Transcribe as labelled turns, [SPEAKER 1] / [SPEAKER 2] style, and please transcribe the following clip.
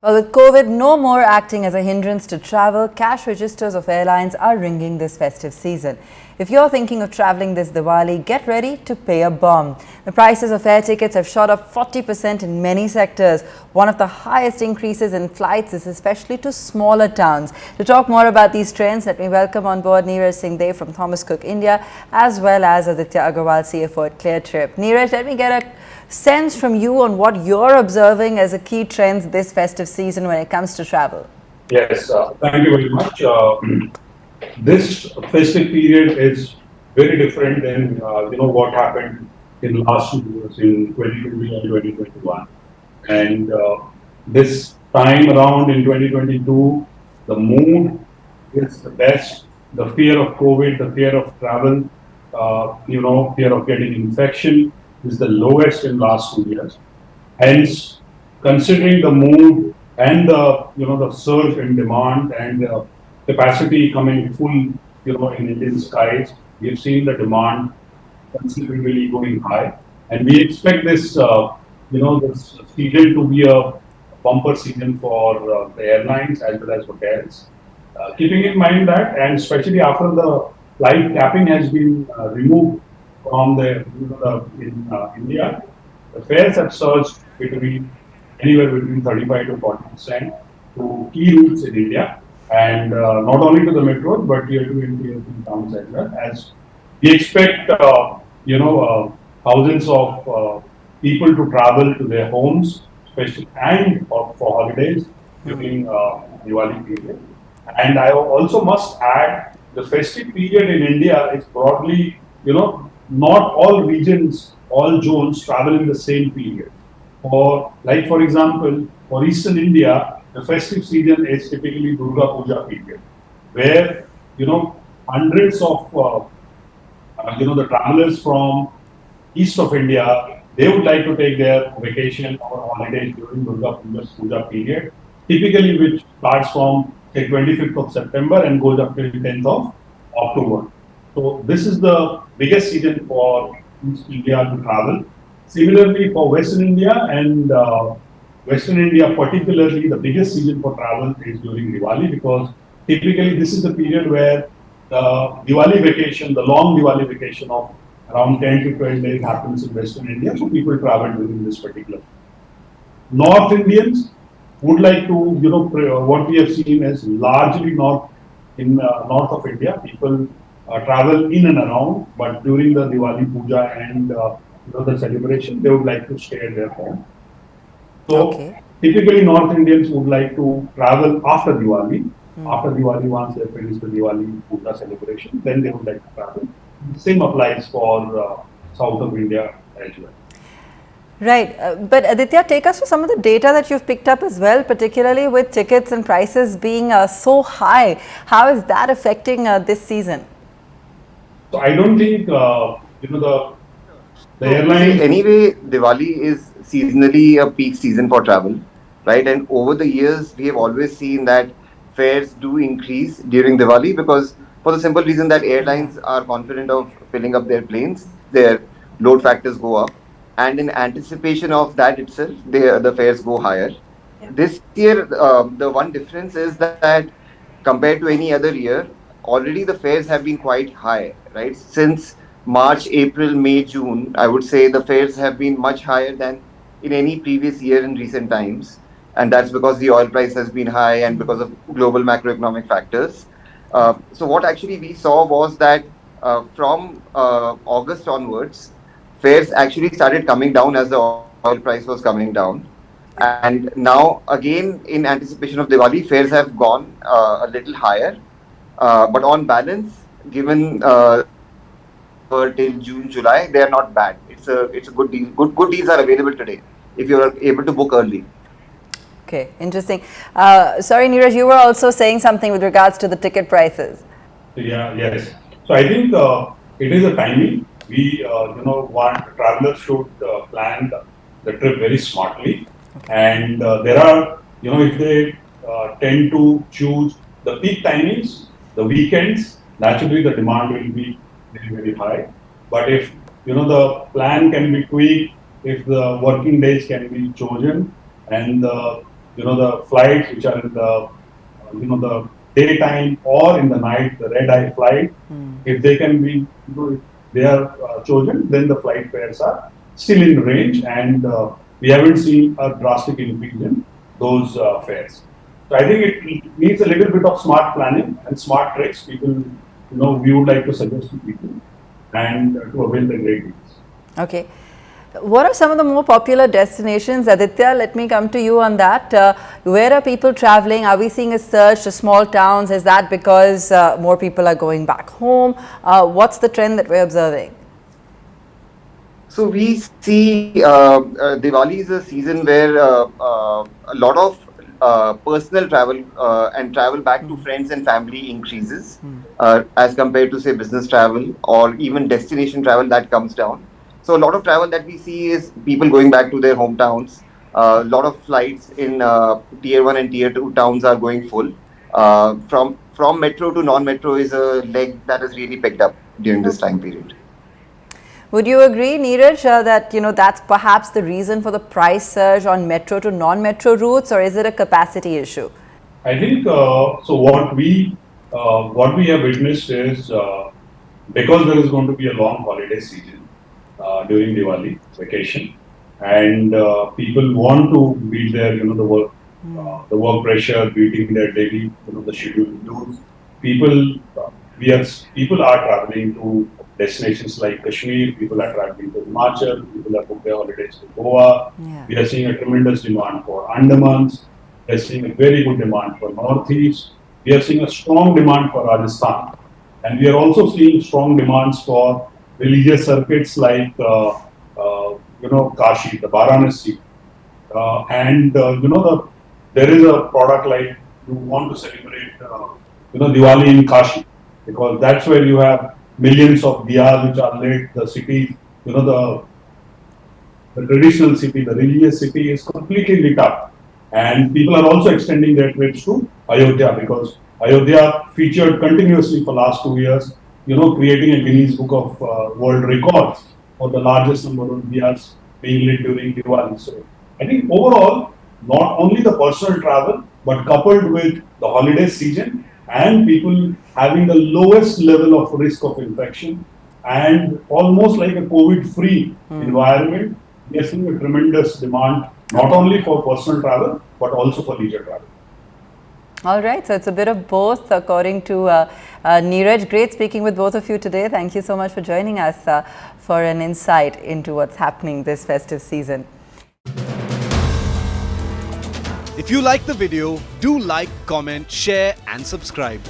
[SPEAKER 1] Well, with COVID no more acting as a hindrance to travel, cash registers of airlines are ringing this festive season. If you're thinking of traveling this Diwali, get ready to pay a bomb. The prices of air tickets have shot up 40% in many sectors. One of the highest increases in flights is especially to smaller towns. To talk more about these trends, let me welcome on board Neeraj Singh from Thomas Cook India, as well as Aditya Agarwal, CFO at ClearTrip. Neeraj, let me get a sense from you on what you're observing as a key trends this festive season when it comes to travel.
[SPEAKER 2] Yes, thank you very much. This festive period is very different than what happened in last 2 years in 2020 and 2021. And this time around in 2022, the mood is the best. The fear of COVID, the fear of travel, fear of getting infection is the lowest in last 2 years. Hence, considering the mood and the surge in demand and capacity coming full in Indian skies, we've seen the demand considerably going high, and we expect this season to be a bumper season for the airlines as well as hotels. Keeping in mind that, and especially after the flight capping has been removed from in India, the fares have surged anywhere between 35 to 40% to key routes in India, and not only to the metros but tier 2 and tier 3 towns as well. As we expect, thousands of people to travel to their homes, especially and for holidays during Diwali period. And I also must add, the festive period in India is broadly, not all regions, all zones travel in the same period. For example, for Eastern India, the festive season is typically Durga Puja period, where hundreds of the travelers from east of India, they would like to take their vacation or holidays during Durga Puja period, typically which starts from say 25th of September and goes up till 10th of October. So this is the biggest season for East India to travel. Similarly, for Western India and Western India particularly, the biggest season for travel is during Diwali, because typically this is the period where the Diwali vacation, the long Diwali vacation of around 10 to 12 days happens in Western India, so people travel during this particular. North Indians would like to, what we have seen is largely north of India, people travel in and around, but during the Diwali Puja and the celebration, they would like to stay at their home. So typically North Indians would like to travel after Diwali. After Diwali, once they finish the Diwali Puja celebration, then they would like to travel. The same applies for south of India as well.
[SPEAKER 1] Right. But Aditya, take us to some of the data that you've picked up as well, particularly with tickets and prices being so high. How is that affecting this season?
[SPEAKER 2] So I don't think, the airlines.
[SPEAKER 3] Anyway, Diwali is seasonally a peak season for travel, right? And over the years, we have always seen that fares do increase during Diwali, because for the simple reason that airlines are confident of filling up their planes, their load factors go up, and in anticipation of that itself, the fares go higher. This year, the one difference is that compared to any other year, already the fares have been quite high, right? Since March, April, May, June, I would say the fares have been much higher than in any previous year in recent times. And that's because the oil price has been high and because of global macroeconomic factors. So, what actually we saw was that from August onwards, fares actually started coming down as the oil price was coming down. And now, again, in anticipation of Diwali, fares have gone a little higher. But on balance, given September till June, July, they are not bad. It's a good deal. Good deals are available today if you are able to book early.
[SPEAKER 1] Okay, interesting. Sorry, Neeraj, you were also saying something with regards to the ticket prices.
[SPEAKER 2] Yes. So I think it is a timing. We, want travelers should plan the trip very smartly, and there are, if they tend to choose the peak timings, the weekends, naturally the demand will be very, very high. But if the plan can be tweaked, if the working days can be chosen, and the the flights which are in the, the daytime or in the night, the red-eye flight, if they can be, if they are chosen, then the flight fares are still in range, and we haven't seen a drastic increase in those fares. So I think it needs a little bit of smart planning and smart tricks. People, we would like to suggest to people and to avail the great deals.
[SPEAKER 1] Okay. What are some of the more popular destinations? Aditya, let me come to you on that. Where are people traveling? Are we seeing a surge to small towns? Is that because more people are going back home? What's the trend that we're observing?
[SPEAKER 3] So we see Diwali is a season where a lot of personal travel and travel back to friends and family increases as compared to say business travel or even destination travel that comes down. So a lot of travel that we see is people going back to their hometowns. A lot of flights in tier one and tier two towns are going full. From metro to non-metro is a leg that has really picked up during this time period.
[SPEAKER 1] Would you agree, Neeraj, that that's perhaps the reason for the price surge on metro to non-metro routes, or is it a capacity issue?
[SPEAKER 2] I think so. What we have witnessed is because there is going to be a long holiday season during Diwali vacation, and people want to beat their the work pressure, beating their daily the scheduled dues. People people are traveling to destinations like Kashmir. People are traveling to Himachal. People are booked their holidays to Goa.
[SPEAKER 1] Yeah.
[SPEAKER 2] We are seeing a tremendous demand for Andamans. We are seeing a very good demand for Northeast. We are seeing a strong demand for Rajasthan. And we are also seeing strong demands for religious circuits like, Kashi, the Varanasi. There is a product like you want to celebrate, Diwali in Kashi, because that's where you have millions of diyas which are lit. The city, the traditional city, the religious city is completely lit up. And people are also extending their trips to Ayodhya because Ayodhya featured continuously for last 2 years, creating a Guinness Book of World Records for the largest number of diyas being lit during Diwali. So I think overall, not only the personal travel, but coupled with the holiday season and people having the lowest level of risk of infection and almost like a COVID-free environment, we are seeing a tremendous demand not only for personal travel but also for leisure travel.
[SPEAKER 1] All right, so it's a bit of both, according to Neeraj. Great speaking with both of you today. Thank you so much for joining us for an insight into what's happening this festive season.
[SPEAKER 4] If you like the video, do like, comment, share and subscribe.